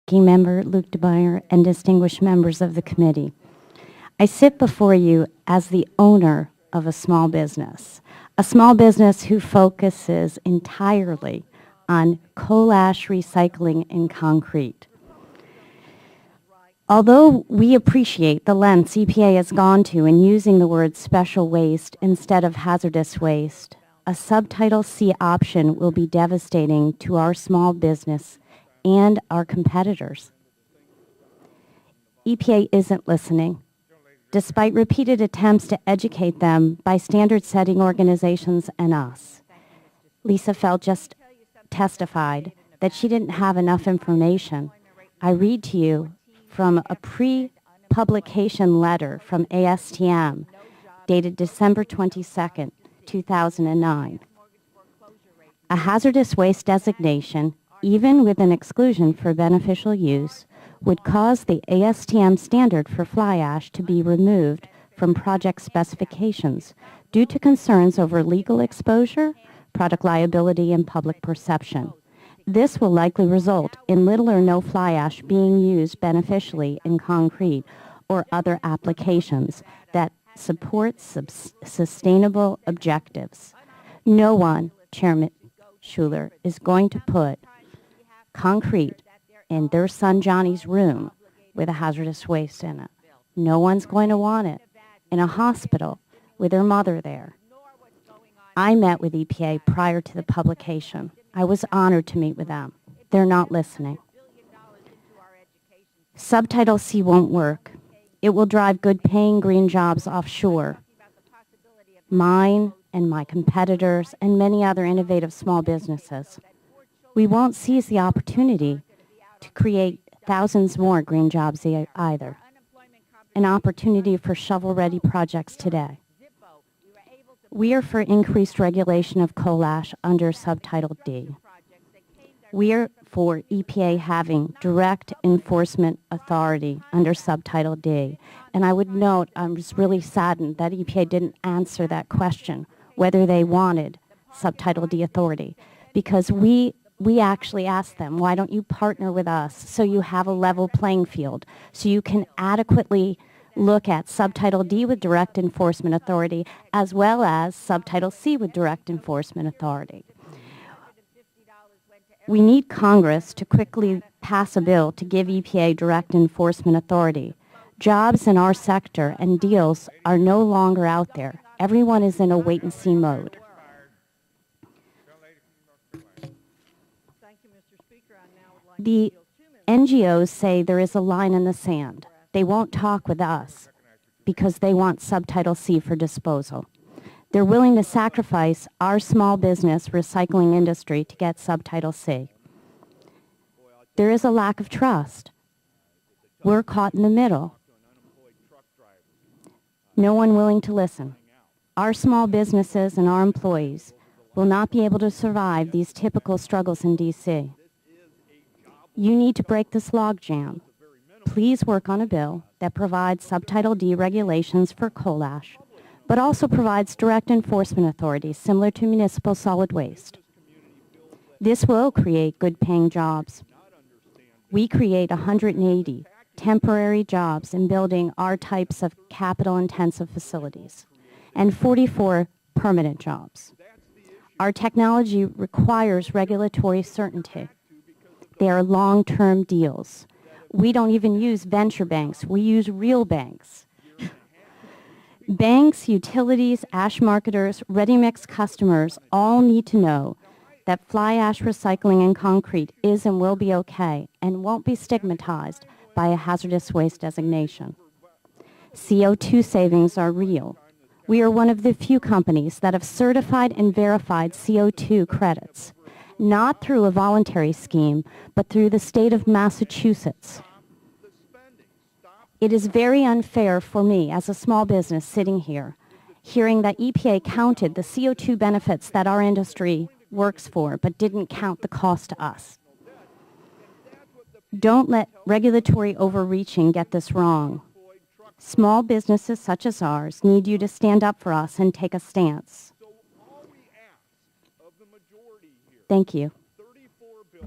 Ranking Member Luke DeBeyer, and distinguished members of the committee. I sit before you as the owner of a small business who focuses entirely on coal ash recycling in concrete. Although we appreciate the lengths EPA has gone to in using the word special waste instead of hazardous waste, a Subtitle C option will be devastating to our small business and our competitors. EPA isn't listening, despite repeated attempts to educate them by standard-setting organizations and us. Lisa Feld just testified that she didn't have enough information. I read to you from a pre-publication letter from ASTM dated December 22nd, 2009. A hazardous waste designation, even with an exclusion for beneficial use, would cause the ASTM standard for fly ash to be removed from project specifications due to concerns over legal exposure, product liability, and public perception. This will likely result in little or no fly ash being used beneficially in concrete or other applications that support sustainable objectives. No one, Chairman Schuler, is going to put concrete in their son Johnny's room with a hazardous waste in it. No one's going to want it in a hospital with their mother there. I met with EPA prior to the publication. I was honored to meet with them. They're not listening. Subtitle C won't work. It will drive good-paying green jobs offshore. Mine and my competitors and many other innovative small businesses. We won't seize the opportunity to create thousands more green jobs either. An opportunity for shovel-ready projects today. We are for increased regulation of coal ash under Subtitle D. We are for EPA having direct enforcement authority under Subtitle D. And I would note, I'm just really saddened that EPA didn't answer that question, whether they wanted Subtitle D authority, because we actually asked them, why don't you partner with us so you have a level playing field, so you can adequately look at Subtitle D with direct enforcement authority as well as Subtitle C with direct enforcement authority. We need Congress to quickly pass a bill to give EPA direct enforcement authority. Jobs in our sector and deals are no longer out there. Everyone is in a wait-and-see mode. The NGOs say there is a line in the sand. They won't talk with us because they want Subtitle C for disposal. They're willing to sacrifice our small business recycling industry to get Subtitle C. There is a lack of trust. We're caught in the middle. No one willing to listen. Our small businesses and our employees will not be able to survive these typical struggles in D.C. You need to break this logjam. Please work on a bill that provides Subtitle D regulations for coal ash, but also provides direct enforcement authority similar to municipal solid waste. This will create good-paying jobs. We create 180 temporary jobs in building our types of capital-intensive facilities and 44 permanent jobs. Our technology requires regulatory certainty. They are long-term deals. We don't even use venture banks. We use real banks. Banks, utilities, ash marketers, ready-mix customers all need to know that fly ash recycling in concrete is and will be okay and won't be stigmatized by a hazardous waste designation. CO2 savings are real. We are one of the few companies that have certified and verified CO2 credits, not through a voluntary scheme, but through the state of Massachusetts. It is very unfair for me as a small business sitting here, hearing that EPA counted the CO2 benefits that our industry works for, but didn't count the cost to us. Don't let regulatory overreaching get this wrong. Small businesses such as ours need you to stand up for us and take a stance. Thank you.